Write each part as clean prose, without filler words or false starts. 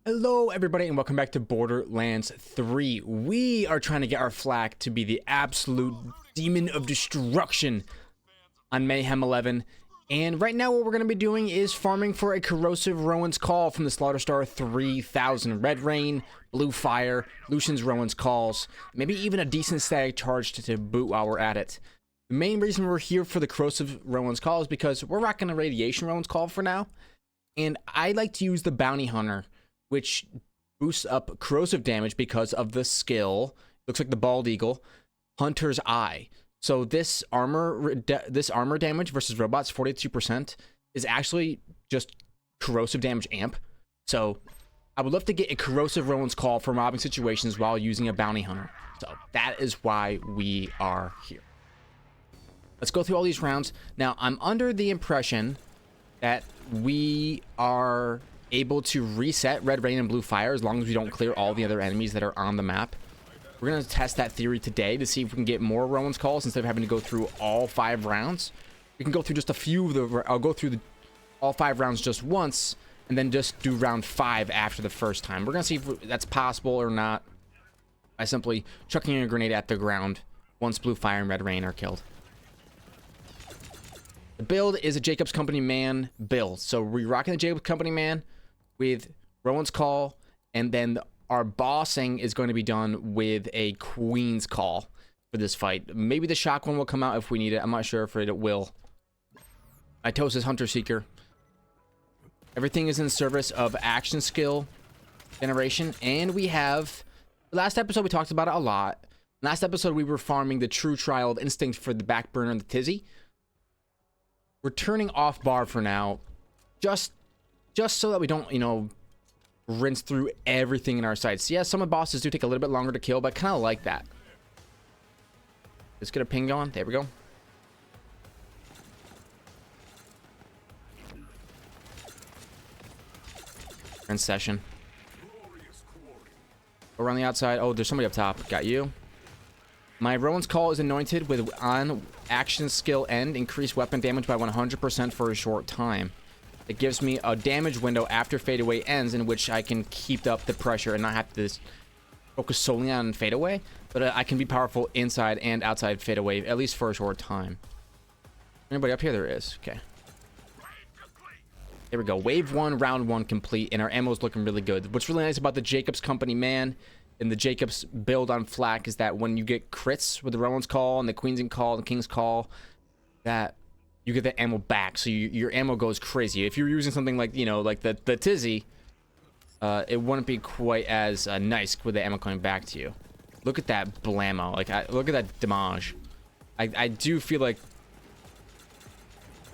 Hello everybody and welcome back to Borderlands 3. We are trying to get our flak to be the absolute demon of destruction on Mayhem 11. And right now what we're going to be doing is farming for a corrosive Rowan's Call from the Slaughterstar 3000. Red Rain, Blue Fire, Lucian's Rowan's Calls, maybe even a decent static charge to boot while we're at it. The main reason we're here for the corrosive Rowan's Call is because we're rocking a radiation Rowan's Call for now. And I like to use the Bounty Hunter, which boosts up corrosive damage because of the skill. Looks like the Bald Eagle, Hunter's Eye. So this armor damage versus robots, 42%, is actually just corrosive damage amp. So I would love to get a corrosive Rowan's Call for mobbing situations while using a Bounty Hunter. So that is why we are here. Let's go through all these rounds. Now, I'm under the impression that we are able to reset Red Rain and Blue Fire as long as we don't clear all the other enemies that are on the map. We're going to test that theory today to see if we can get more Rowan's Calls instead of having to go through all 5 rounds. We can go through just a few of the... I'll go through all 5 rounds just once and then just do round 5 after the first time. We're going to see if that's possible or not by simply chucking a grenade at the ground once Blue Fire and Red Rain are killed. The build is a Jacob's Company Man build. So we're rocking the Jacob's Company Man with Rowan's Call, and then our bossing is going to be done with a Queen's Call for this fight. Maybe the shock one will come out if we need it. I'm not sure if it will. Itosis Hunter Seeker. Everything is in service of action skill generation, and we have... Last episode we talked about it a lot. Last episode we were farming the True Trial of Instinct for the back burner and the Tizzy. We're turning off bar for now, just so that we don't, you know, rinse through everything in our sights. Yeah, some of the bosses do take a little bit longer to kill, but I kind of like that. Let's get a ping going. There we go. End session. Over on the outside. Oh, there's somebody up top. Got you. My Rowan's Call is anointed with on action skill end, increased weapon damage by 100% for a short time. It gives me a damage window after fadeaway ends in which I can keep up the pressure and not have to focus solely on fadeaway, but I can be powerful inside and outside fadeaway, at least for a short time. Anybody up here? There is. Okay. There we go. Wave 1, round 1 complete, and our ammo is looking really good. What's really nice about the Jacob's Company Man and the Jacob's build on flak is that when you get crits with the Rowan's Call and the Queen's Call and the King's Call, that you get the ammo back, so your ammo goes crazy. If you're using something like, you know, like the Tizzy, it wouldn't be quite as nice with the ammo coming back to you. Look at that blammo. Like, look at that damage. I do feel like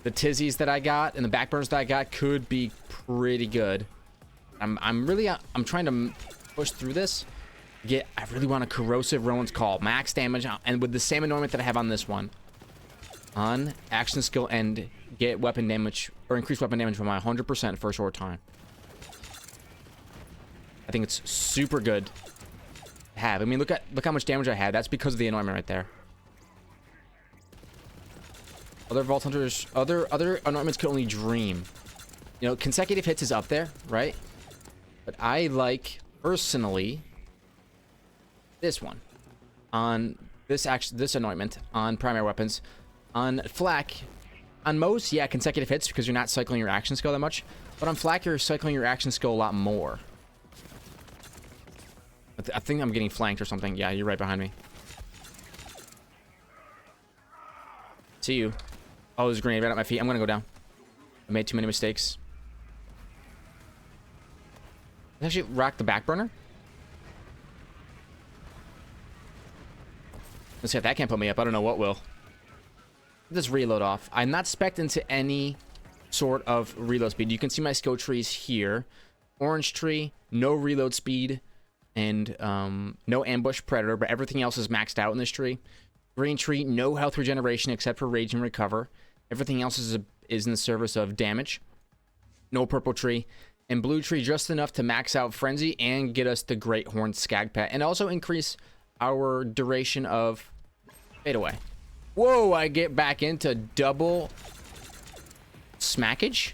the Tizzies that I got and the backburners that I got could be pretty good. I'm trying to push through this. I really want a corrosive Rowan's Call, max damage, and with the same anointment that I have on this one. On action skill end, get weapon damage or increase weapon damage by 100% for a short time. I think it's super good to have. I mean, look how much damage I had. That's because of the anointment right there. Other Vault Hunters, other anointments could only dream. You know, consecutive hits is up there, right? But I like personally this one on this anointment on primary weapons. On flak, on most, yeah, consecutive hits because you're not cycling your action skill that much, but on flak you're cycling your action skill a lot more. I think I'm getting flanked or something. Yeah, you're right behind me. See you. Oh, there's a grenade right at my feet. I'm gonna go down. I made too many mistakes. Let's actually rock the back burner. Let's see if that can't put me up. I don't know what will. This reload off. I'm not spec'd into any sort of reload speed. You can see my skill trees here. Orange tree, no reload speed, and no ambush predator, but everything else is maxed out in this tree. Green tree, no health regeneration except for rage and recover. Everything else is in the service of damage. No purple tree. And blue tree just enough to max out frenzy and get us the Great Horned Skag Pet, and also increase our duration of fadeaway. Whoa, I get back into double smackage.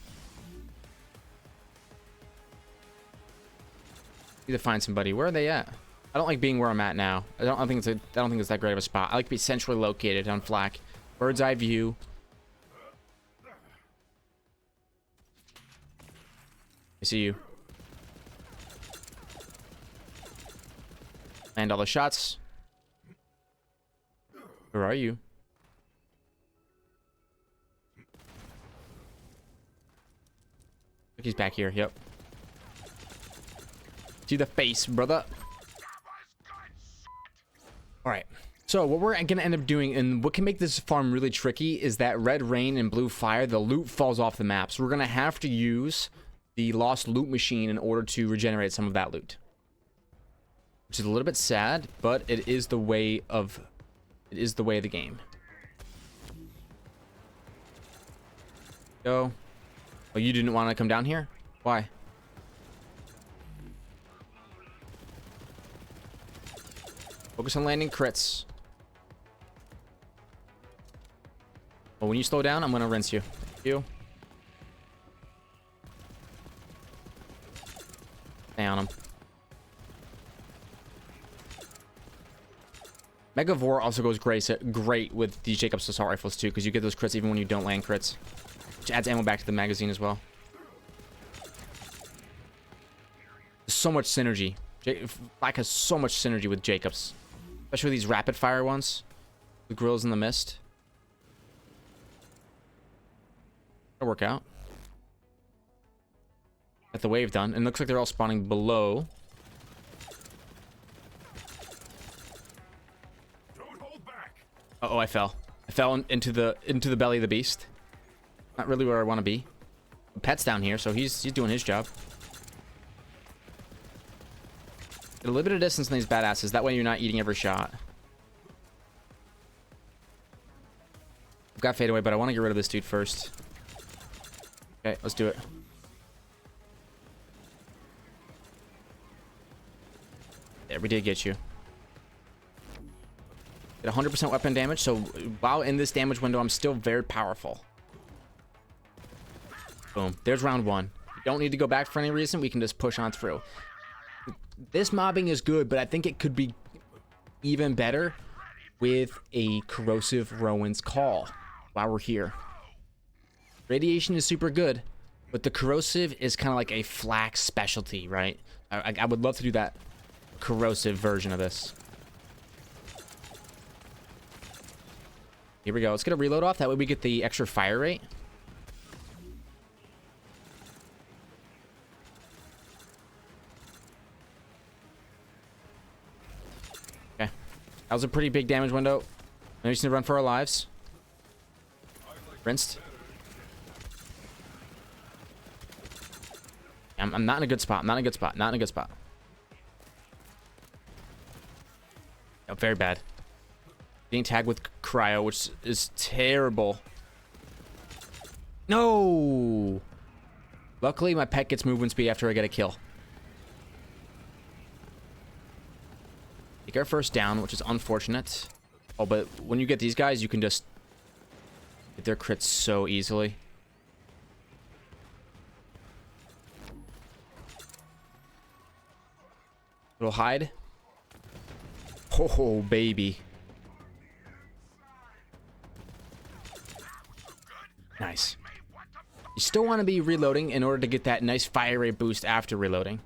Need to find somebody. Where are they at? I don't like being where I'm at now. I don't think it's that great of a spot. I like to be centrally located on flak. Bird's eye view. I see you. Land all the shots. Where are you? He's back here. Yep. To the face, brother. All right. So what we're gonna end up doing, and what can make this farm really tricky, is that red rain and blue fire. The loot falls off the map, so we're gonna have to use the lost loot machine in order to regenerate some of that loot, which is a little bit sad, but it is the way of the game. Go. Oh, you didn't want to come down here? Why? Focus on landing crits. Well, when you slow down, I'm gonna rinse you. You. Stay on him. Megavore also goes great with these Jacobs assault rifles too, because you get those crits even when you don't land crits, which adds ammo back to the magazine as well. So much synergy. Flak has so much synergy with Jacobs, especially these rapid fire ones with grills in the mist. That'll work out. Got the wave done, and it looks like they're all spawning below. Uh-oh, I fell. I fell into the belly of the beast. Not really where I want to be. The pet's down here, so he's doing his job. Get a little bit of distance on these badasses. That way you're not eating every shot. I've got fade away, but I want to get rid of this dude first. Okay, let's do it. There, we did get you. Get 100% weapon damage, so while in this damage window, I'm still very powerful. Boom. There's round one. You don't need to go back for any reason. We can just push on through. This mobbing is good, but I think it could be even better with a corrosive Rowan's Call while we're here. Radiation is super good, but the corrosive is kind of like a flak specialty, right? I would love to do that corrosive version of this. Here we go. Let's get a reload off. That way we get the extra fire rate. Okay. That was a pretty big damage window. Now we just need to run for our lives. Rinsed. I'm not in a good spot. I'm not in a good spot. Not in a good spot. Oh, very bad. Being tagged with cryo, which is terrible. No! Luckily, my pet gets movement speed after I get a kill. Take our first down, which is unfortunate. Oh, but when you get these guys, you can just get their crits so easily. Little hide. Oh, baby. Nice. You still want to be reloading in order to get that nice fire rate boost after reloading.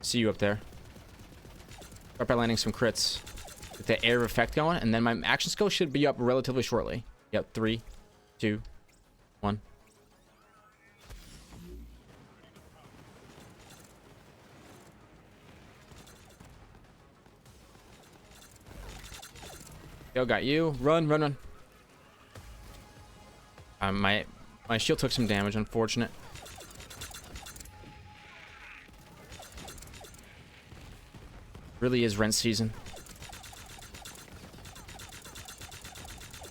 See you up there. Start by landing some crits. Get the air effect going, and then my action skill should be up relatively shortly. Yep, 3, 2, 1. Yo, got you. Run, run, run. My shield took some damage, unfortunate. Really is rent season.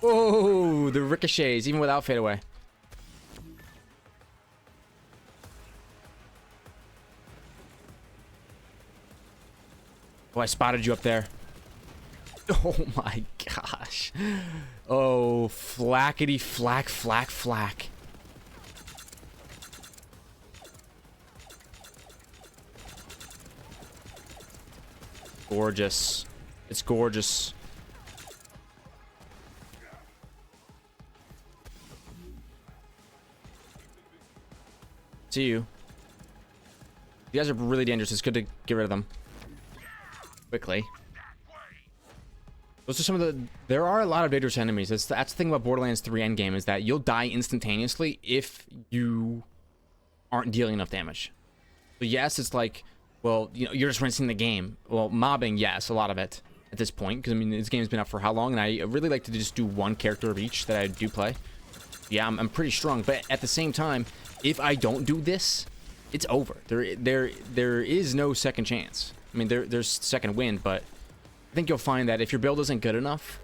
Whoa, the ricochets, even without fade away. Oh, I spotted you up there. Oh my gosh. Oh, flackety flack, flack, flack. Gorgeous. It's gorgeous. See you. You guys are really dangerous. It's good to get rid of them quickly. Those are some of the... There are a lot of dangerous enemies. That's the thing about Borderlands 3 endgame, is that you'll die instantaneously if you aren't dealing enough damage. So yes, it's like, well, you know, you're just rinsing the game. Well, mobbing, yes, a lot of it at this point, because I mean, this game's been out for how long, and I really like to just do one character of each that I do play. Yeah, I'm pretty strong, but at the same time, if I don't do this, it's over. There is no second chance. I mean, there's second wind, but I think you'll find that if your build isn't good enough,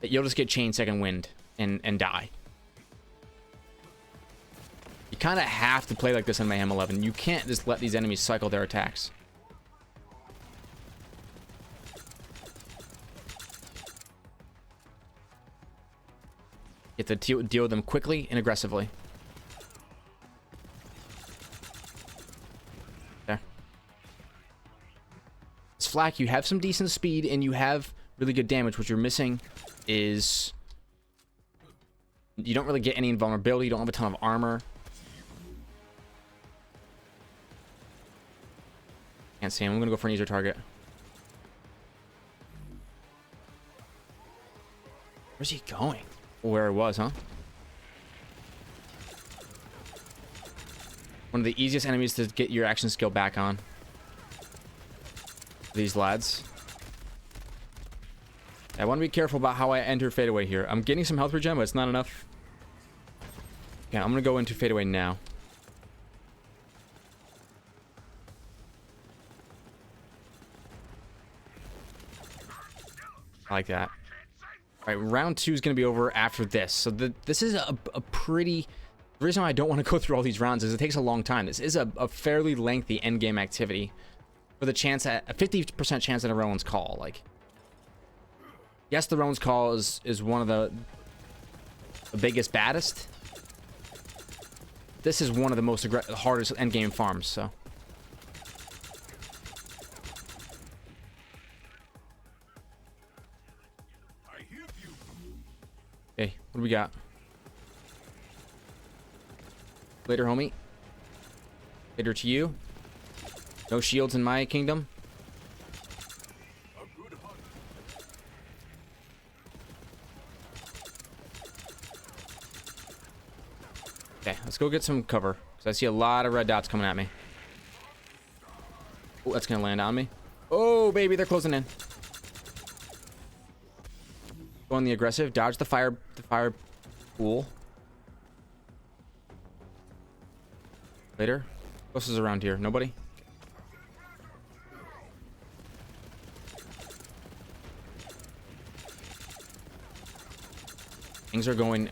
that you'll just get chained second wind and die. You kind of have to play like this in Mayhem 11. You can't just let these enemies cycle their attacks. You have to deal with them quickly and aggressively. There. It's flak. You have some decent speed and you have really good damage. What you're missing is you don't really get any invulnerability. You don't have a ton of armor. Can't see him. I'm gonna go for an easier target. Where's he going? Where it was, huh? One of the easiest enemies to get your action skill back on. These lads. I want to be careful about how I enter fadeaway here. I'm getting some health regen, but it's not enough. Yeah, I'm gonna go into fadeaway now. I like that. All right, round 2 is going to be over after this. So this is a pretty... The reason why I don't want to go through all these rounds is it takes a long time. This is a fairly lengthy endgame activity for the chance at a 50% chance at a Rowan's Call. Like, yes, the Rowan's Call is one of the biggest, baddest. This is one of the most hardest endgame farms, so... Okay, what do we got? Later, homie. Later to you. No shields in my kingdom. Okay, let's go get some cover, because I see a lot of red dots coming at me. Oh, that's gonna land on me. Oh, baby, they're closing in. Go on the aggressive. Dodge the fire pool. Later. Who else is around here? Nobody? Things are going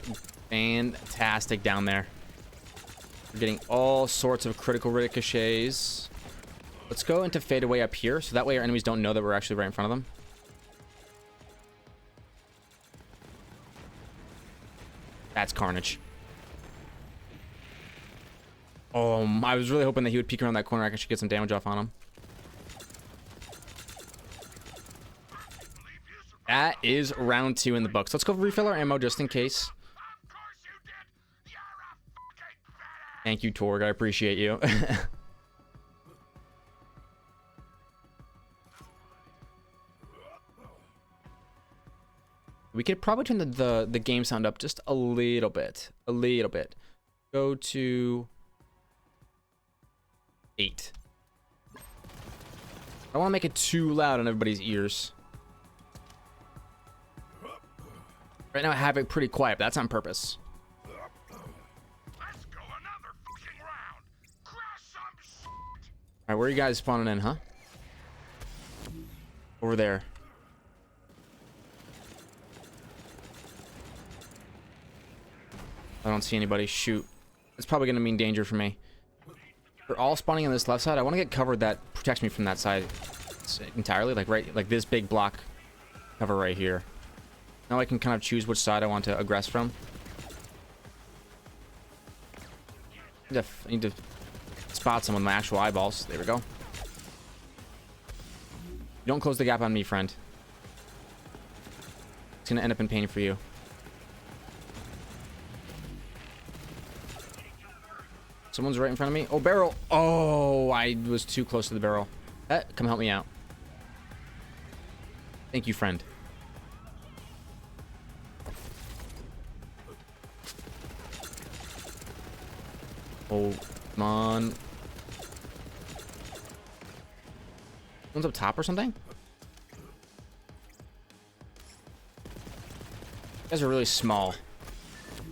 fantastic down there. We're getting all sorts of critical ricochets. Let's go into fadeaway up here, so that way our enemies don't know that we're actually right in front of them. That's carnage. Oh, I was really hoping that he would peek around that corner. I could get some damage off on him. That is round 2 in the books. Let's go refill our ammo just in case. Thank you, Torg. I appreciate you. We could probably turn the game sound up just a little bit. A little bit. Go to 8. I don't want to make it too loud on everybody's ears. Right now I have it pretty quiet, but that's on purpose. Let's go another fucking round. Crush some shit. Alright, where are you guys spawning in, huh? Over there. I don't see anybody. Shoot. It's probably going to mean danger for me. They're all spawning on this left side. I want to get cover that protects me from that side entirely. Like this big block cover right here. Now I can kind of choose which side I want to aggress from. I need to spot someone with my actual eyeballs. There we go. Don't close the gap on me, friend. It's gonna end up in pain for you. Someone's right in front of me. Oh, barrel. Oh, I was too close to the barrel. Come help me out. Thank you, friend. Oh, come on. One's up top or something? You guys are really small.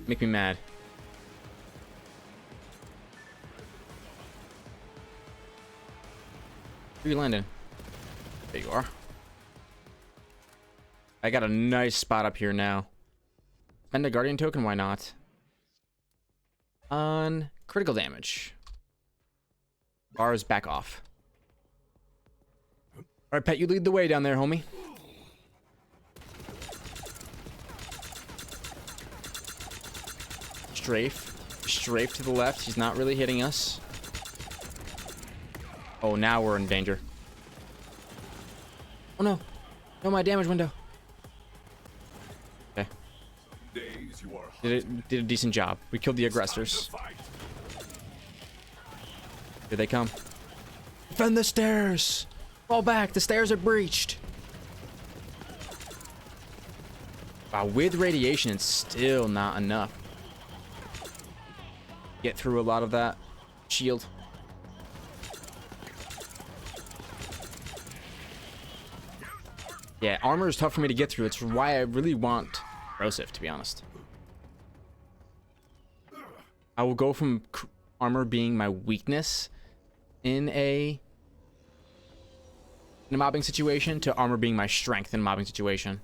Make me mad. Where are you landing? There you are. I got a nice spot up here now. Spend a guardian token, why not? On critical damage. Bars back off. Alright, Pet, you lead the way down there, homie. Strafe. Strafe to the left. He's not really hitting us. Oh, now we're in danger. Oh no. No, my damage window. Okay. Did a decent job. We killed the aggressors. Here they come. Defend the stairs! Fall back, the stairs are breached. Wow, with radiation, it's still not enough. Get through a lot of that shield. Yeah, armor is tough for me to get through. It's why I really want corrosive, to be honest. I will go from armor being my weakness in a mobbing situation to armor being my strength in a mobbing situation.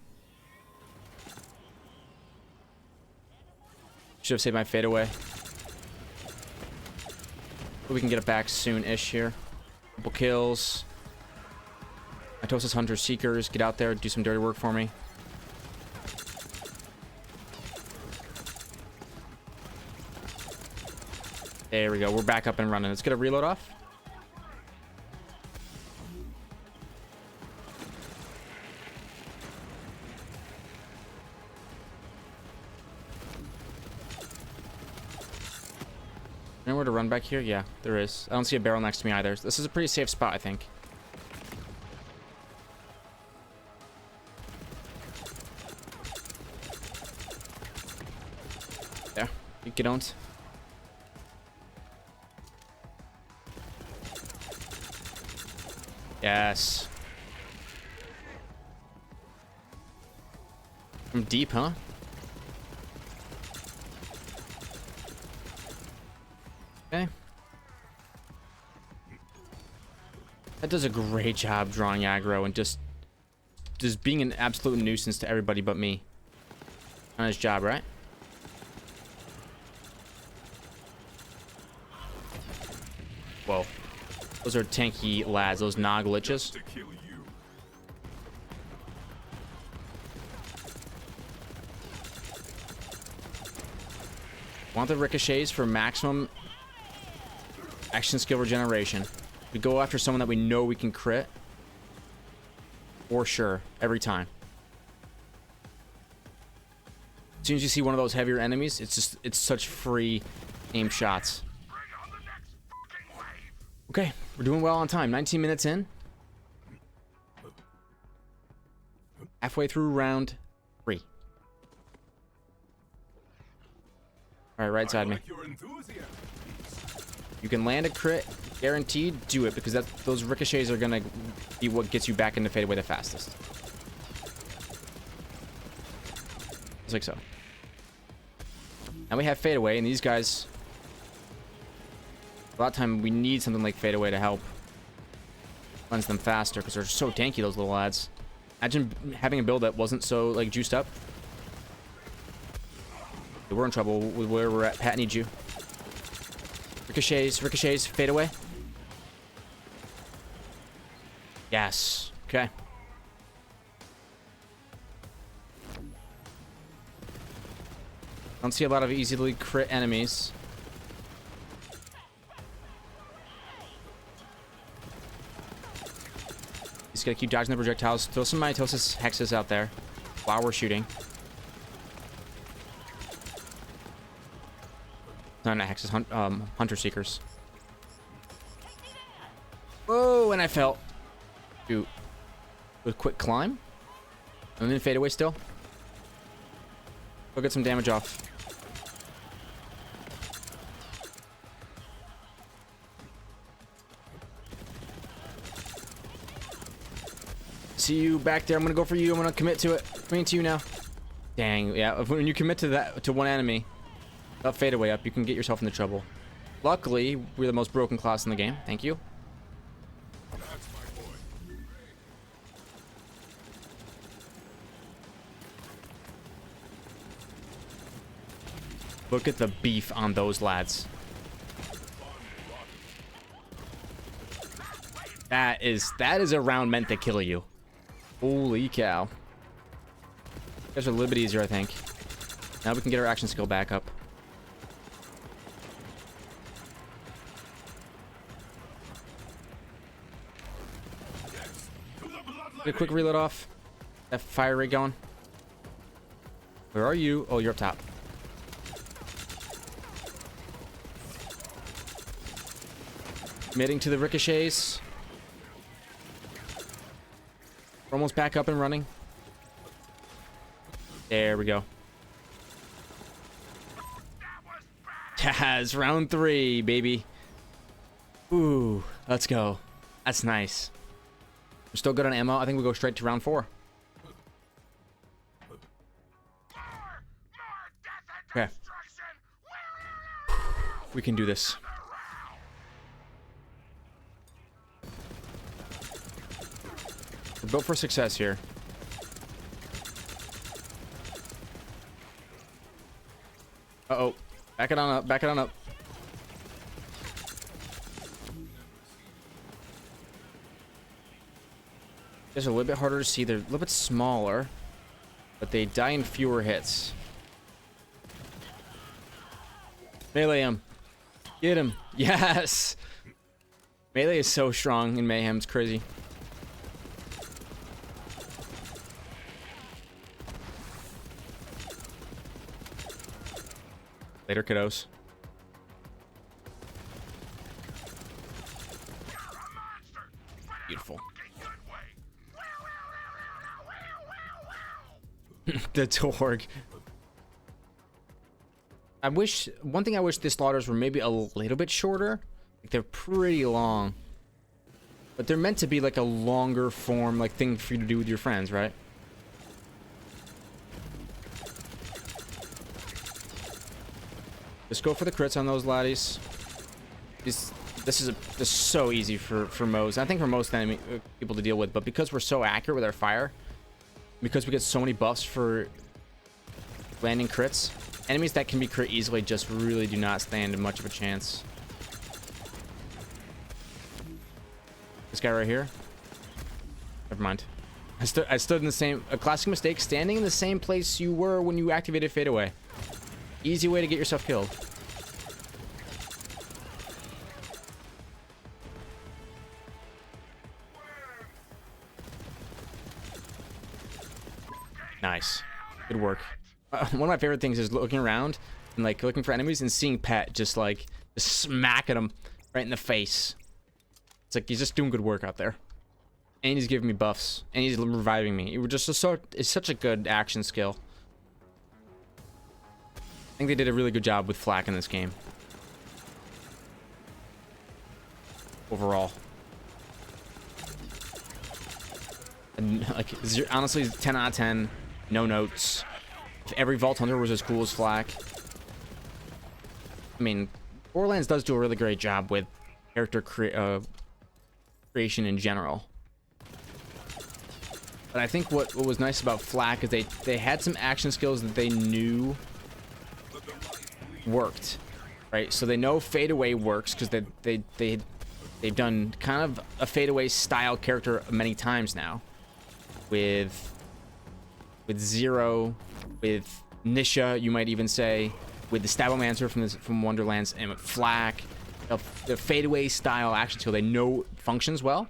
Should have saved my fadeaway. But we can get it back soon-ish here. Couple kills. Mitosis Hunter Seekers, get out there, do some dirty work for me. There we go, we're back up and running. Let's get a reload off. Anywhere to run back here? Yeah, there is. I don't see a barrel next to me either. This is a pretty safe spot, I think. There. You don't. Yes. From deep, huh? Okay. That does a great job drawing aggro and just being an absolute nuisance to everybody but me. On his job, right? Whoa. Those are tanky lads, those Nog liches. Want the ricochets for maximum action skill regeneration. We go after someone that we know we can crit. For sure. Every time. As soon as you see one of those heavier enemies, it's such free aim shots. Okay, we're doing well on time. 19 minutes in. Halfway through round 3. Alright, right side me. You can land a crit, guaranteed, do it, because those ricochets are gonna be what gets you back into fadeaway the fastest. Just like so. Now we have fadeaway, and these guys... A lot of time we need something like fadeaway to help cleanse them faster, because they're so tanky, those little lads. Imagine having a build that wasn't so, like, juiced up. We're in trouble with where we're at. Pat needs you. Ricochets, ricochets, fade away. Yes. Okay. Don't see a lot of easily crit enemies. Just gotta keep dodging the projectiles. Throw some mitosis hexes out there while we're shooting. No, not hexes, hunter seekers. Whoa, and I fell. Shoot. With quick climb. I'm in fade away still. Go get some damage off. See you back there. I'm gonna go for you. I'm gonna commit to it. Coming to you now. Dang, yeah. When you commit to that, to one enemy, that fade away up, you can get yourself into trouble. Luckily, we're the most broken class in the game. Thank you. Look at the beef on those lads. That is a round meant to kill you. Holy cow. Guys are a little bit easier, I think. Now we can get our action skill back up. Get a quick reload off. That fire rate going. Where are you? Oh, you're up top. Committing to the ricochets. We're almost back up and running. There we go. Yes, round 3, baby. Ooh, let's go. That's nice. We're still good on ammo. I think we go straight to round 4. Okay. We can do this. We're built for success here. Uh-oh. Back it on up. Back it on up. They're a little bit harder to see. They're a little bit smaller, but they die in fewer hits. Melee him. Get him. Yes! Melee is so strong in Mayhem. It's crazy. Later, kiddos. Beautiful. The Torg. One thing I wish the slaughters were maybe a little bit shorter. Like, they're pretty long. But they're meant to be like a longer form, like, thing for you to do with your friends, right? Just go for the crits on those laddies. This is so easy for most. I think for most enemy people to deal with, but because we're so accurate with our fire, because we get so many buffs for landing crits, enemies that can be crit easily just really do not stand much of a chance. This guy right here. Never mind. I stood in the same, a classic mistake, standing in the same place you were when you activated fade away. Easy way to get yourself killed. Nice. Good work. One of my favorite things is looking around and like looking for enemies and seeing Pet just like smacking them right in the face. It's like he's just doing good work out there. And he's giving me buffs. And he's reviving me. It's such a good action skill. I think they did a really good job with Flak in this game. Overall. And like, honestly, 10 out of 10. No notes. If every Vault Hunter was as cool as Flak. I mean, Borderlands does do a really great job with character creation in general. But I think what was nice about Flak is they had some action skills that they knew worked, right? So they know fade away works because they've done kind of a fade away style character many times now, with Zero, with Nisha, you might even say, with the Stabomancer from Wonderlands, and with Flak, the fadeaway style action skill they know functions well.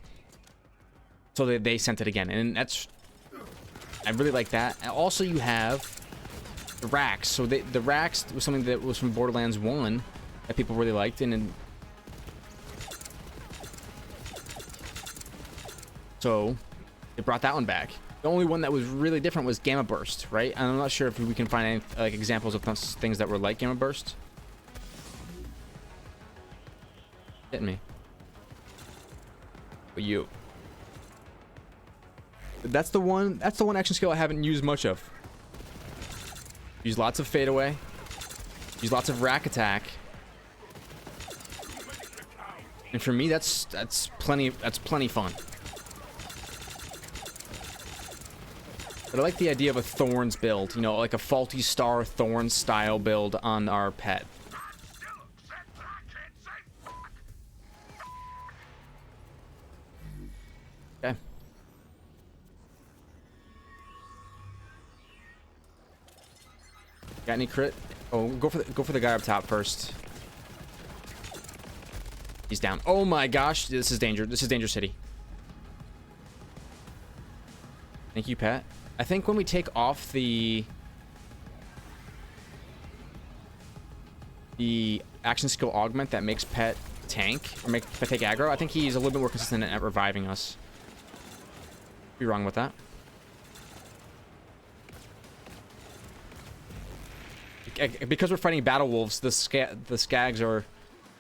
So they sent it again, and I really like that. And also, you have the racks. So the racks was something that was from Borderlands 1 that people really liked, and so they brought that one back. The only one that was really different was Gamma Burst, right? And I'm not sure if we can find any like examples of things that were like Gamma Burst. Hitting me. But you. That's the one action skill I haven't used much of. Use lots of fadeaway. Use lots of rack attack. And for me, that's plenty fun. But I like the idea of a Thorns build, you know, like a Faulty Star Thorns style build on our pet. Okay. Got any crit? Oh, go for the guy up top first. He's down. Oh my gosh, this is danger. This is Danger City. Thank you, Pat. I think when we take off the action skill augment that makes Pet tank or make Pet take aggro, I think he's a little bit more consistent at reviving us. Be wrong with that. Because we're fighting battle wolves, the skags or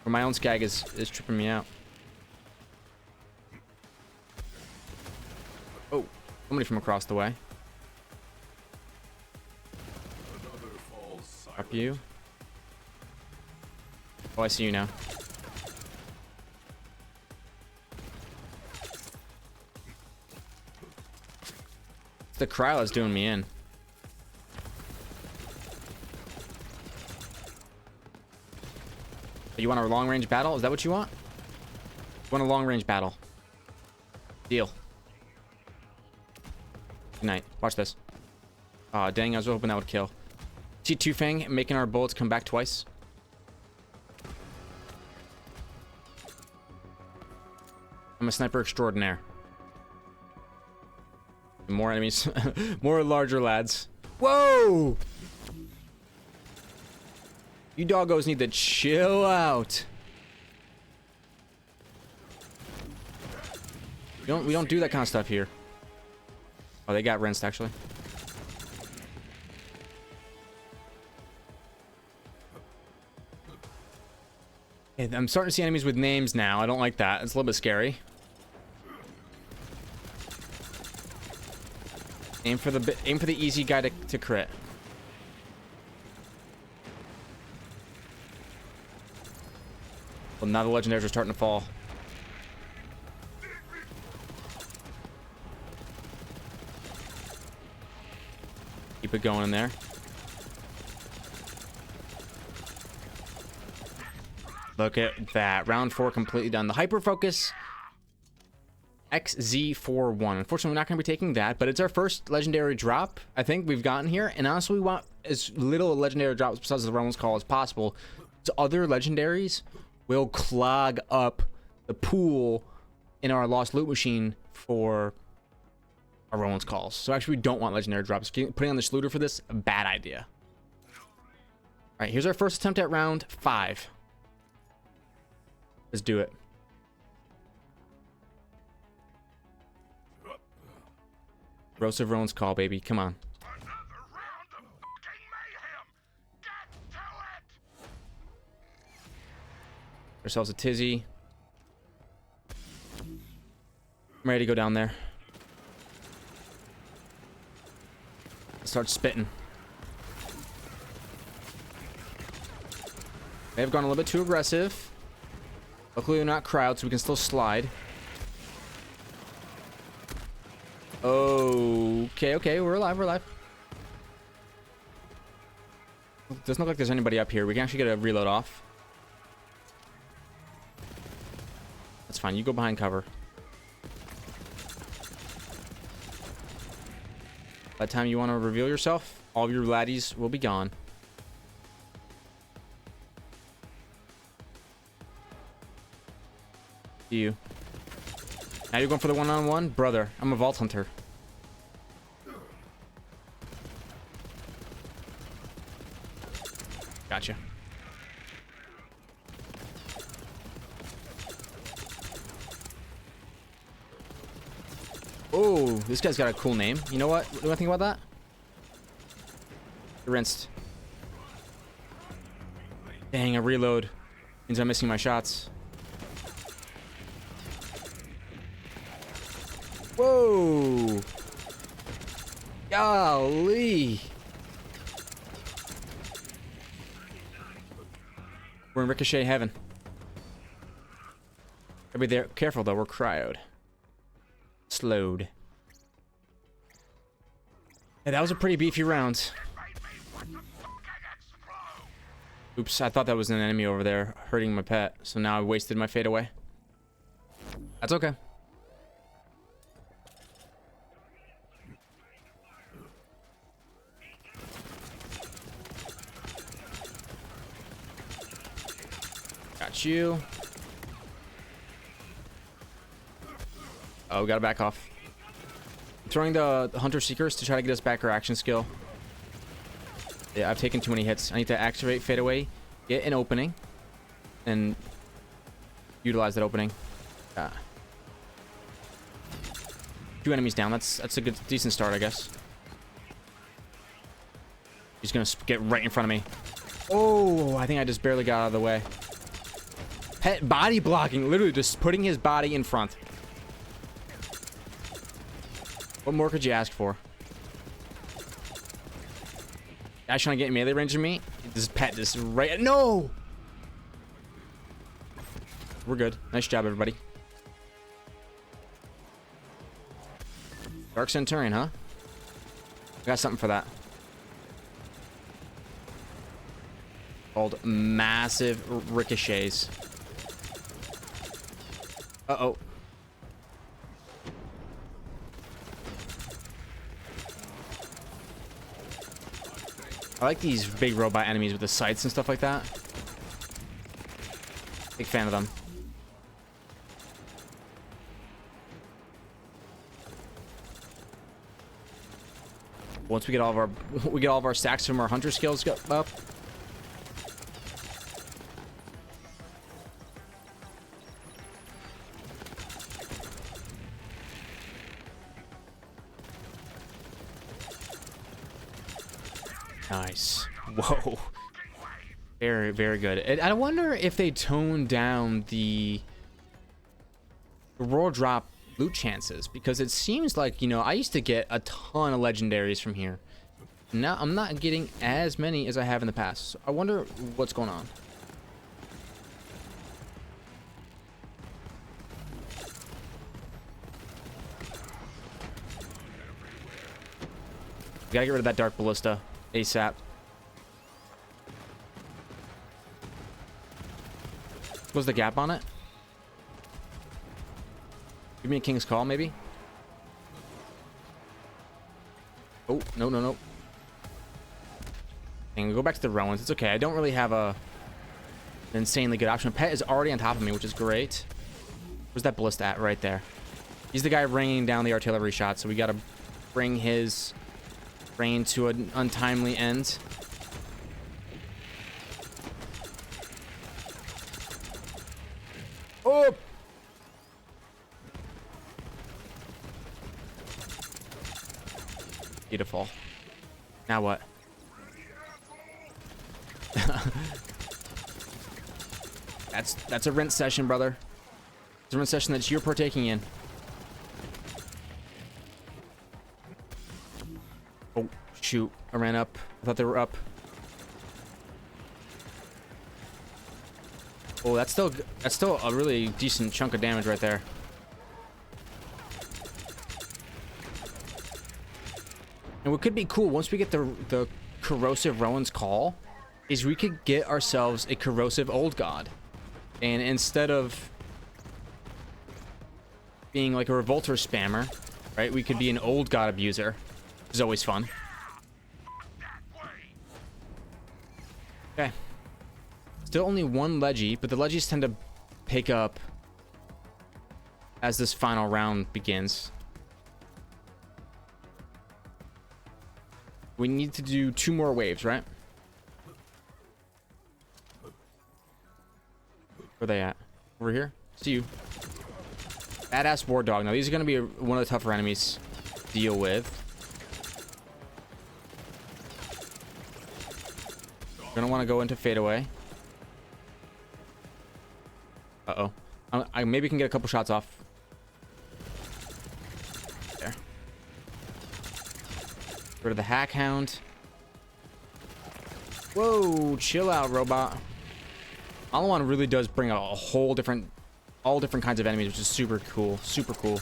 my own skag is tripping me out. Oh, somebody from across the way. Up you. Oh, I see you now. It's the cryo that's doing me in. You want a long range battle? Is that what you want? You want a long range battle? Deal. Good night. Watch this. Aw, dang, I was hoping that would kill. See Two Fang making our bullets come back twice? I'm a sniper extraordinaire. More enemies. More larger lads. Whoa! You doggos need to chill out. We don't do that kind of stuff here. Oh, they got rinsed actually. Okay, I'm starting to see enemies with names now. I don't like that. It's a little bit scary. Aim for the easy guy to crit. Well, now the legendaries are starting to fall. Keep it going in there. Look at that. Round 4 completely done. The Hyper Focus XZ41. Unfortunately, we're not going to be taking that, but it's our first legendary drop I think we've gotten here. And honestly, we want as little legendary drops besides the Rowan's Call as possible. So other legendaries will clog up the pool in our Lost Loot Machine for our Rowan's Calls. So actually, we don't want legendary drops. Putting on the Schluter for this, a bad idea. All right, here's our first attempt at round 5. Let's do it. Corrosive Rowan's Call, baby. Come on. Another round of fucking mayhem. Get to it. Ourselves a tizzy. I'm ready to go down there. Start spitting. They have gone a little bit too aggressive. Luckily, they're not crowd, so we can still slide. Okay, we're alive, Doesn't look like there's anybody up here. We can actually get a reload off. That's fine, you go behind cover. By the time you want to reveal yourself, All of your laddies will be gone. You. Now you're going for the one-on-one? Brother, I'm a vault hunter. Gotcha. Oh, this guy's got a cool name. You know what? What do I think about that? Rinsed. Dang, a reload means I'm missing my shots. Whoa! Golly! We're in ricochet heaven. Gotta be there. Careful though, we're cryoed. Slowed. Hey, that was a pretty beefy round. Oops, I thought that was an enemy over there hurting my pet, so now I wasted my fade away. That's okay. Got you. Oh, we gotta back off. I'm throwing the Hunter Seekers to try to get us back our action skill. Yeah, I've taken too many hits. I need to activate Fade Away, get an opening, and utilize that opening. 2 enemies down. That's a good, decent start, I guess. He's gonna get right in front of me. Oh, I think I just barely got out of the way. Pet body blocking, literally just putting his body in front. What more could you ask for? Guys trying to get melee range of me. This pet is right. No! We're good. Nice job, everybody. Dark Centurion, huh? I got something for that. Called massive ricochets. Uh-oh. I like these big robot enemies with the sights and stuff like that. Big fan of them. Once we get all of our stacks from our hunter skills up. Nice. Whoa. Very, very good. And I wonder if they toned down the raw drop loot chances, because it seems like, you know, I used to get a ton of legendaries from here. Now I'm not getting as many as I have in the past. So I wonder what's going on. Gotta get rid of that dark ballista ASAP. What's the gap on it? Give me a King's Call, maybe? Oh, no, no, no. And go back to the Rowans. It's okay. I don't really have an insanely good option. Pet is already on top of me, which is great. Where's that ballista at? Right there. He's the guy raining down the artillery shot, so we gotta bring his rain to an untimely end. Oh! Beautiful. Now what? That's a rinse session, brother. It's a rinse session that you're partaking in. Oh, shoot. I ran up. I thought they were up. Oh, that's still a really decent chunk of damage right there. And what could be cool once we get the corrosive Rowan's Call is we could get ourselves a corrosive old god. And instead of being like a revolter spammer, right, we could be an old god abuser, which is always fun. Okay. Still only one Leggy, but the Leggies tend to pick up as this final round begins. We need to do 2 more waves, right? Where are they at? Over here? See you. Badass War Dog. Now, these are going to be one of the tougher enemies to deal with. We're going to want to go into fadeaway. Uh-oh. I maybe can get a couple shots off. There. Go to the Hack Hound. Whoa, chill out, robot. Alawan really does bring a whole different, all different kinds of enemies, which is super cool. Super cool.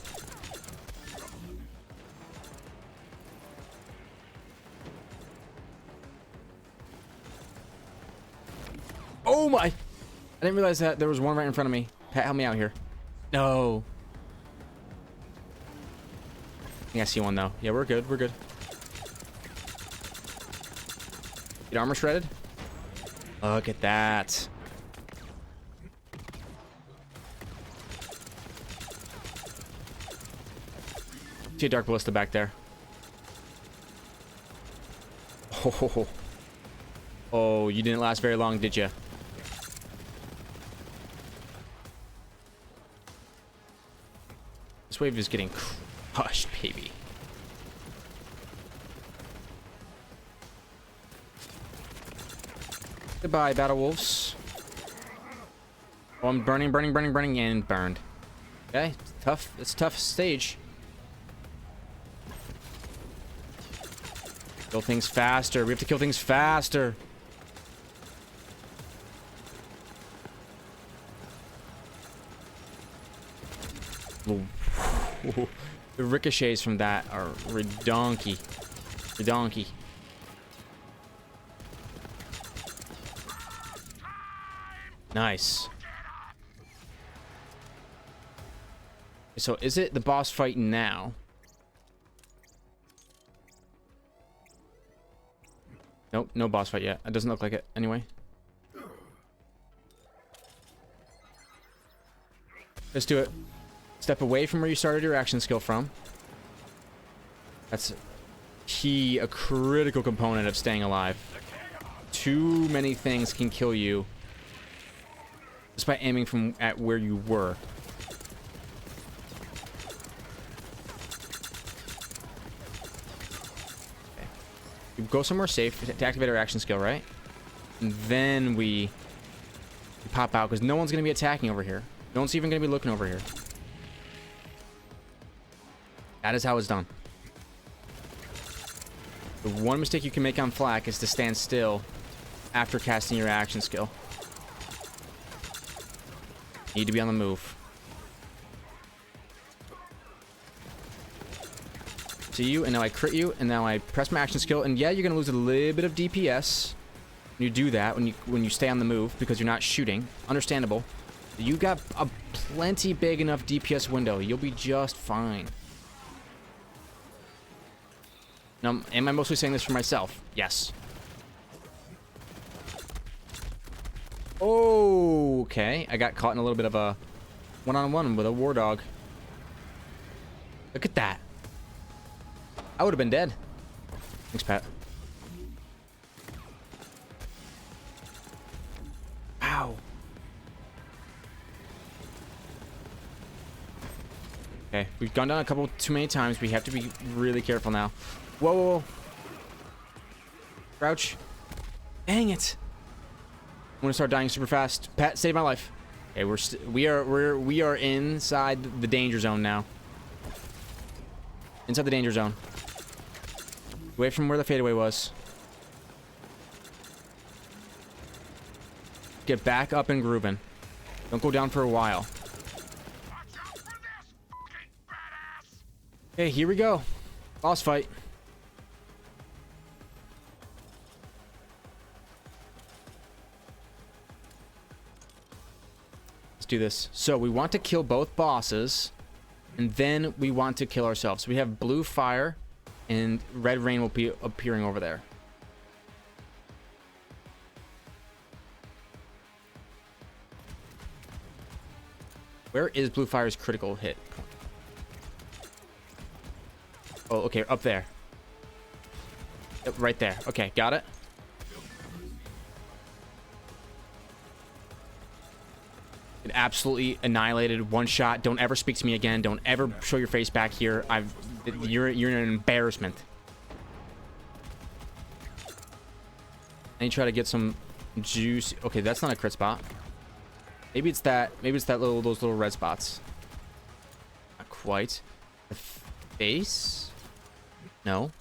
Oh my! I didn't realize that there was one right in front of me. Pat, help me out here. No. I think I see one though. Yeah, we're good. We're good. Get armor shredded. Look at that. See a Dark Ballista back there. Oh, oh, you didn't last very long, did you? This wave is getting crushed, baby. Goodbye, Battle Wolves. Oh, I'm burning, and burned. Okay, it's tough. It's a tough stage. Kill things faster. We have to kill things faster. The ricochets from that are redonky. Redonky. Nice. So is it the boss fight now? Nope, no boss fight yet. It doesn't look like it anyway. Let's do it. Step away from where you started your action skill from. That's a critical component of staying alive. Too many things can kill you just by aiming from at where you were. Okay. We go somewhere safe to activate our action skill, right? And then we pop out because no one's going to be attacking over here. No one's even going to be looking over here. That is how it's done. The one mistake you can make on flak is to stand still after casting your action skill. You need to be on the move. See you, and now I crit you, and now I press my action skill, and yeah, you're gonna lose a little bit of DPS when you do that, when you stay on the move because you're not shooting. Understandable. You got a plenty big enough DPS window. You'll be just fine. Now, am I mostly saying this for myself? Yes. Okay. I got caught in a little bit of a one-on-one with a war dog. Look at that. I would have been dead. Thanks, Pat. Ow. Okay, we've gone down a couple too many times. We have to be really careful now. Whoa, whoa, whoa. Crouch. Dang it. I'm gonna start dying super fast. Pat, save my life. Okay, we are inside the danger zone now. Inside the danger zone. Away from where the fadeaway was. Get back up and grooving. Don't go down for a while. Okay, here we go. Boss fight. Let's do this. So we want to kill both bosses, and then we want to kill ourselves. So we have blue fire, and red rain will be appearing over there. Where is Blue Fire's critical hit? Oh, okay, up there. Yep, right there. Okay, got it. It absolutely annihilated. One shot. Don't ever speak to me again. Don't ever show your face back here. You're an embarrassment. And you try to get some juice. Okay, that's not a crit spot. Maybe it's that. Maybe it's that those little red spots. Not quite. The face? No.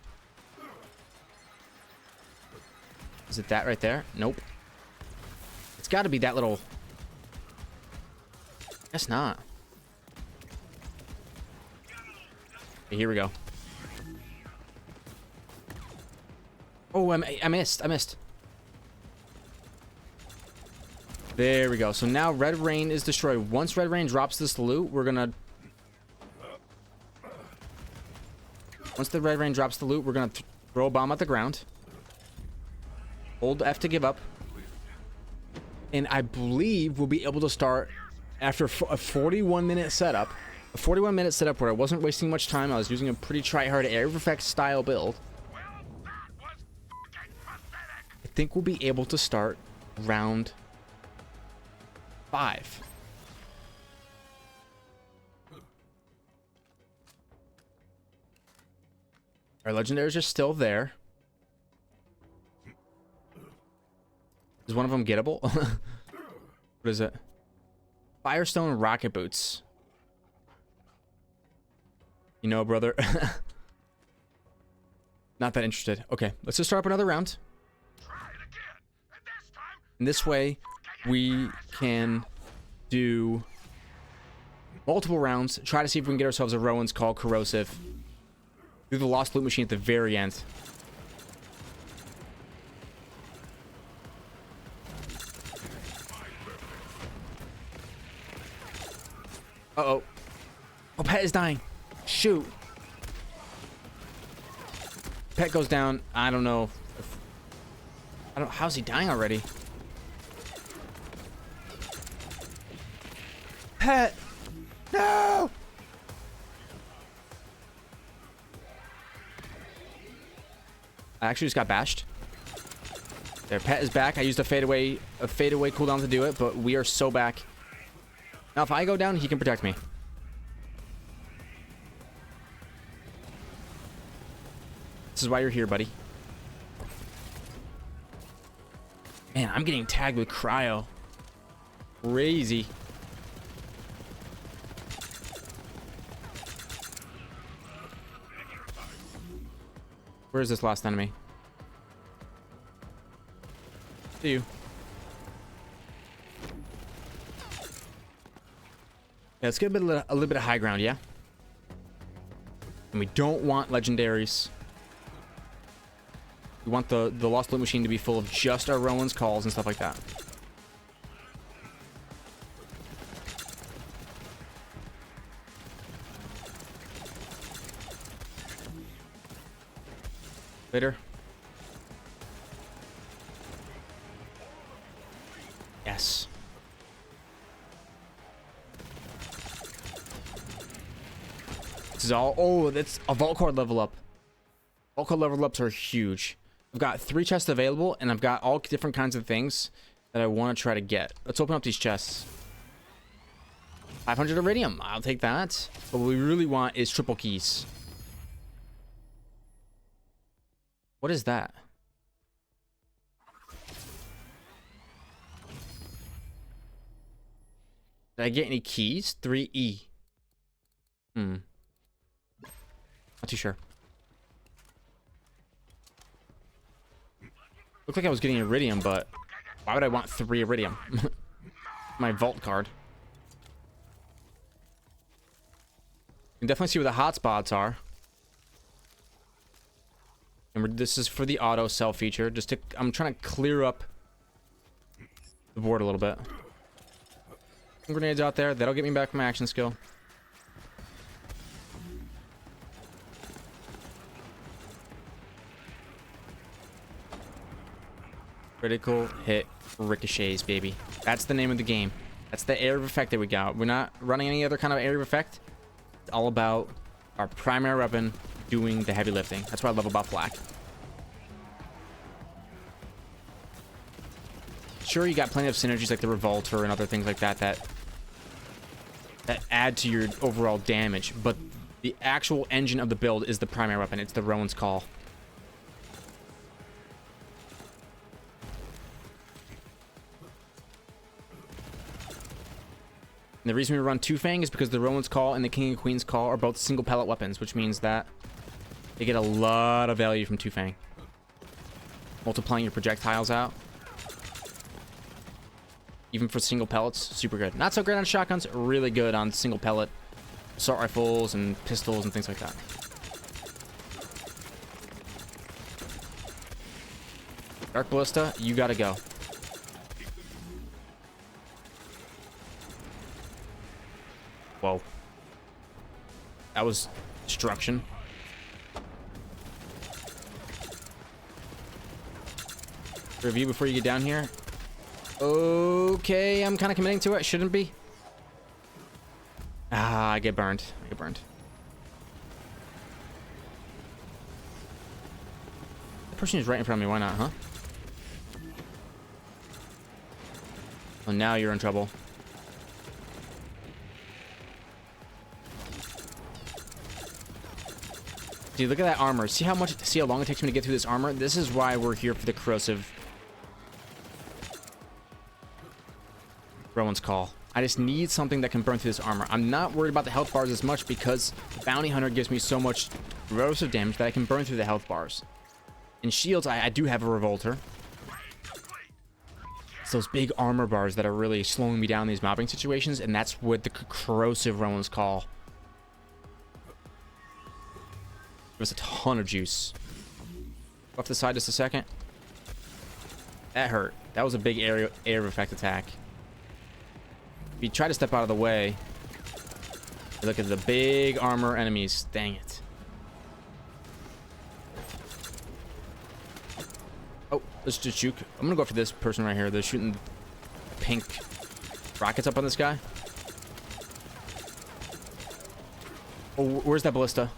Is it that right there? Nope. It's got to be that little. Guess not. Okay, here we go. Oh, I missed. I missed. There we go. So now Red Rain is destroyed. Once Red Rain drops this loot, we're gonna... Once the Red Rain drops the loot, we're gonna throw a bomb at the ground. Hold F to give up. And I believe we'll be able to start after a 41-minute setup. A 41-minute setup where I wasn't wasting much time. I was using a pretty try-hard air effect style build. I think we'll be able to start round 5. Our legendaries are still there. Is one of them gettable? What is it? Firestone rocket boots. You know, brother. Not that interested. Okay, let's just start up another round. And this way, we can do multiple rounds. Try to see if we can get ourselves a Rowan's Call corrosive. Do the lost loot machine at the very end. Uh-oh. Oh, Pet is dying. Shoot. Pet goes down. I don't know. How's he dying already? Pet! No! I actually just got bashed. There, Pet is back. I used a fadeaway cooldown to do it, but we are so back. Now, if I go down, he can protect me. This is why you're here, buddy. Man, I'm getting tagged with cryo. Crazy. Where is this last enemy? See you. Yeah, let's get a little bit of high ground, yeah? And we don't want legendaries. We want the lost loot machine to be full of just our Rowan's calls and stuff like that. Later. Yes. This is all. Oh, that's a vault card level up. Vault card level ups are huge. I've got 3 chests available, and I've got all different kinds of things that I want to try to get. Let's open up these chests. 500 iridium. I'll take that. But what we really want is triple keys. What is that? Did I get any keys? 3E. Not too sure. Looked like I was getting iridium, but why would I want 3 iridium? My vault card. You can definitely see where the hotspots are. And this is for the auto sell feature. Just to, I'm trying to clear up the board a little bit. Some grenades out there. That'll get me back my action skill. Critical hit ricochets, baby. That's the name of the game. That's the area of effect that we got. We're not running any other kind of area of effect. It's all about our primary weapon doing the heavy lifting. That's what I love about flak. Sure, you got plenty of synergies like the revolter and other things like that that add to your overall damage, but the actual engine of the build is the primary weapon. It's the Rowan's Call. And the reason we run Two Fang is because the Rowan's Call and the King and Queen's Call are both single pellet weapons, which means that they get a lot of value from Two Fang. Multiplying your projectiles out. Even for single pellets, super good. Not so great on shotguns, really good on single pellet assault rifles and pistols and things like that. Dark Ballista, you gotta go. Whoa. That was destruction. Review before you get down here. Okay, I'm kind of committing to it. Shouldn't be. Ah, I get burned. I get burned. The person who's right in front of me, why not, huh? Oh, now you're in trouble. Dude, look at that armor. See how long it takes me to get through this armor? This is why we're here for the corrosive Rowan's Call. I just need something that can burn through this armor. I'm not worried about the health bars as much because the Bounty Hunter gives me so much corrosive damage that I can burn through the health bars. In shields, I do have a revolter. It's those big armor bars that are really slowing me down in these mobbing situations, and that's what the corrosive Rowan's Call. Give us a ton of juice. Off the side just a second. That hurt. That was a big area of effect attack. If you try to step out of the way, look at the big armor enemies. Dang it. Oh, let's just juke. I'm gonna go after this person right here. They're shooting pink rockets up on this guy. Oh, where's that ballista?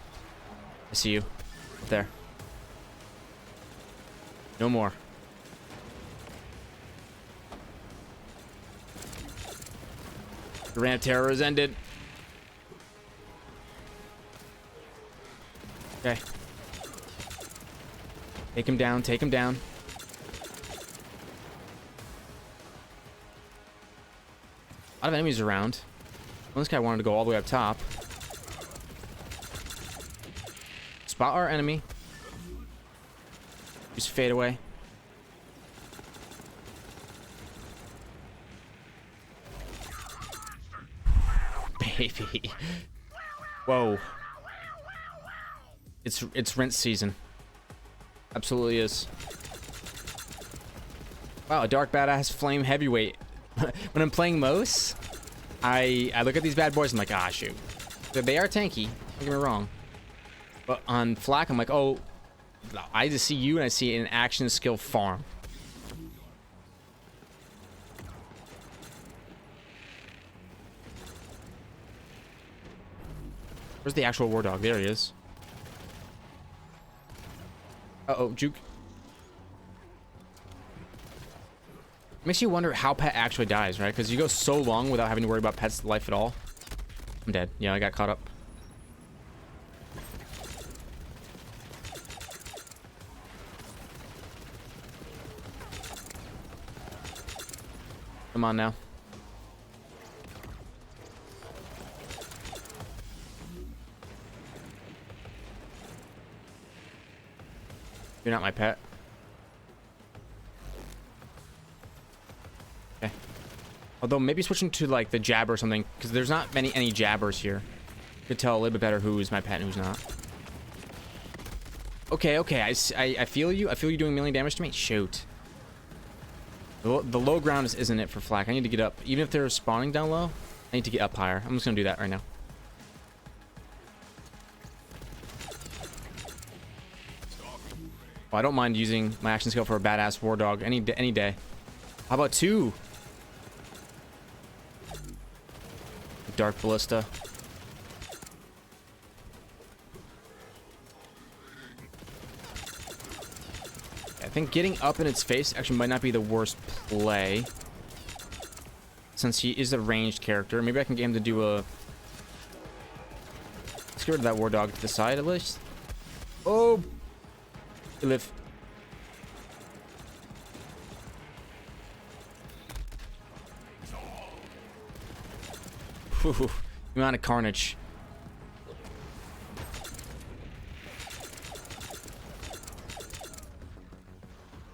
I see you. Up there. No more. The reign of terror is ended. Okay. Take him down, take him down. A lot of enemies around. Well, this guy wanted to go all the way up top. Spot our enemy. Just fade away. Baby. Whoa. It's rinse season. Absolutely is. Wow, a dark badass flame heavyweight. When I'm playing Mos, I look at these bad boys and I'm like, ah, shoot. They are tanky, don't get me wrong. But on flak, I'm like, oh, I just see you and I see an action skill farm. Where's the actual war dog? There he is. Uh-oh, juke. Makes you wonder how Pet actually dies, right? Because you go so long without having to worry about Pet's life at all. I'm dead. Yeah, I got caught up. Come on now. You're not my pet. Okay. Although maybe switching to like the jabber or something, because there's not any jabbers here. Could tell a little bit better who's my pet and who's not. Okay, okay. I feel you. I feel you doing melee damage to me. Shoot. The low ground isn't it for flak. I need to get up. Even if they're spawning down low, I need to get up higher. I'm just gonna do that right now. Oh, I don't mind using my action skill for a badass war dog any day. How about two? Dark Ballista. I think getting up in its face actually might not be the worst play, since he is a ranged character. Maybe I can get him to do a... Let's get rid of that war dog to the side at least. Oh! You live. Whew, amount of carnage.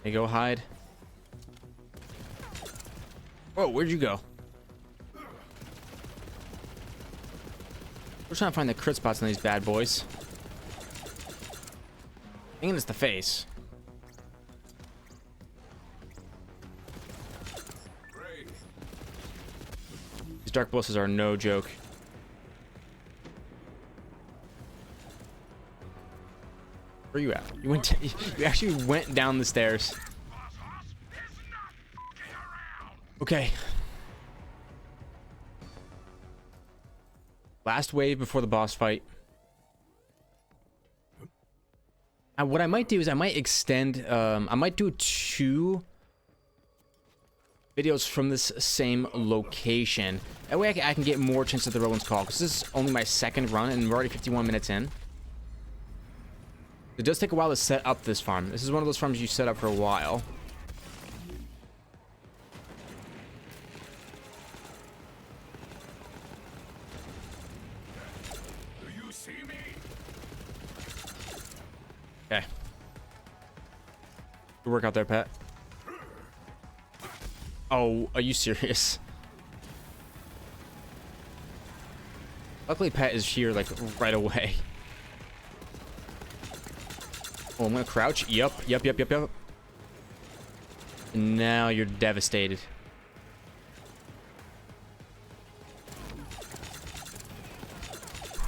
There you go, hide. Whoa, where'd you go? We're trying to find the crit spots on these bad boys. I think it's the face. These dark ballistas are no joke. Where are you at? You went. You actually went down the stairs. Okay. Last wave before the boss fight. Now, what I might do is I might extend. I might do 2 videos from this same location. That way I can get more chance at the Rowan's call. Because this is only my 2nd run and we're already 51 minutes in. It does take a while to set up this farm. This is one of those farms you set up for a while. Do you see me? Okay. Good work out there, Pat. Oh, are you serious? Luckily, Pat is here, like, right away. Oh, I'm gonna crouch. Yup. And now you're devastated.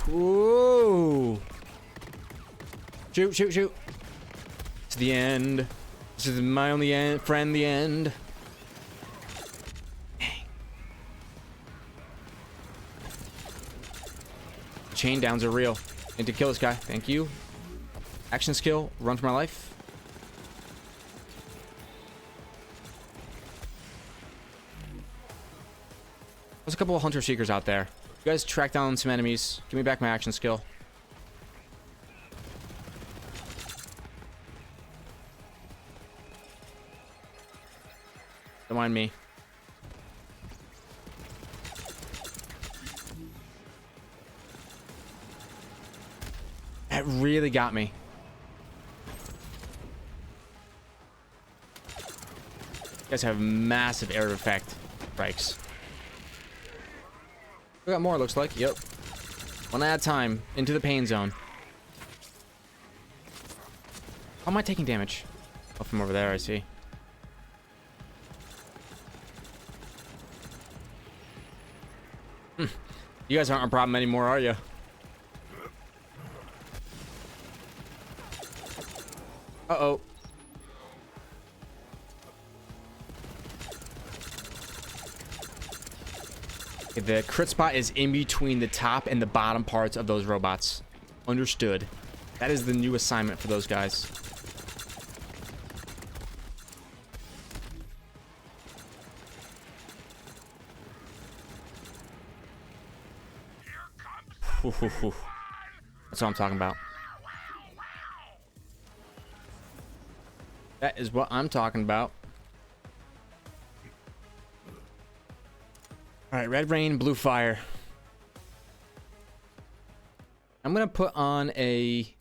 Whoa! Shoot. It's the end. This is my only friend, the end. Dang. Chain downs are real. Need to kill this guy. Thank you. Action skill, run for my life. There's a couple of hunter seekers out there. You guys track down some enemies. Give me back my action skill. Don't mind me. That really got me. You guys have massive air effect strikes. We got more, looks like. Yep. One at a time. Into the pain zone. How am I taking damage? Oh, from over there, I see. You guys aren't a problem anymore, are you? Uh-oh. The crit spot is in between the top and the bottom parts of those robots. Understood. That is the new assignment for those guys. That's what I'm talking about. That is what I'm talking about. Alright, red rain, blue fire. I'm gonna put on a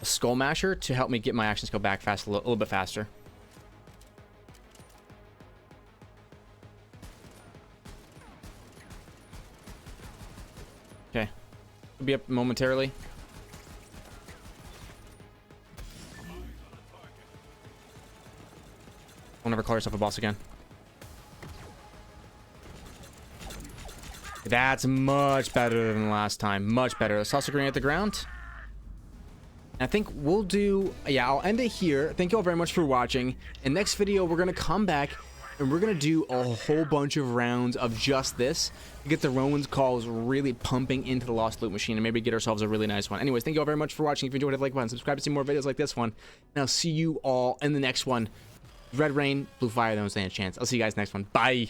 skull masher to help me get my action skill back fast, a little bit faster. Okay. It'll be up momentarily. Don't ever call yourself a boss again. That's much better than last time. Much better. Let's toss a grenade at the ground. I think we'll do... Yeah, I'll end it here. Thank you all very much for watching. In next video, we're going to come back and we're gonna do a whole bunch of rounds of just this to get the Rowan's calls really pumping into the Lost Loot machine and maybe get ourselves a really nice one. Anyways, thank you all very much for watching. If you enjoyed, hit the like button, subscribe to see more videos like this one, and I'll see you all in the next one. Red Rain, Blue Fire, they don't stand a chance. I'll see you guys next one. Bye.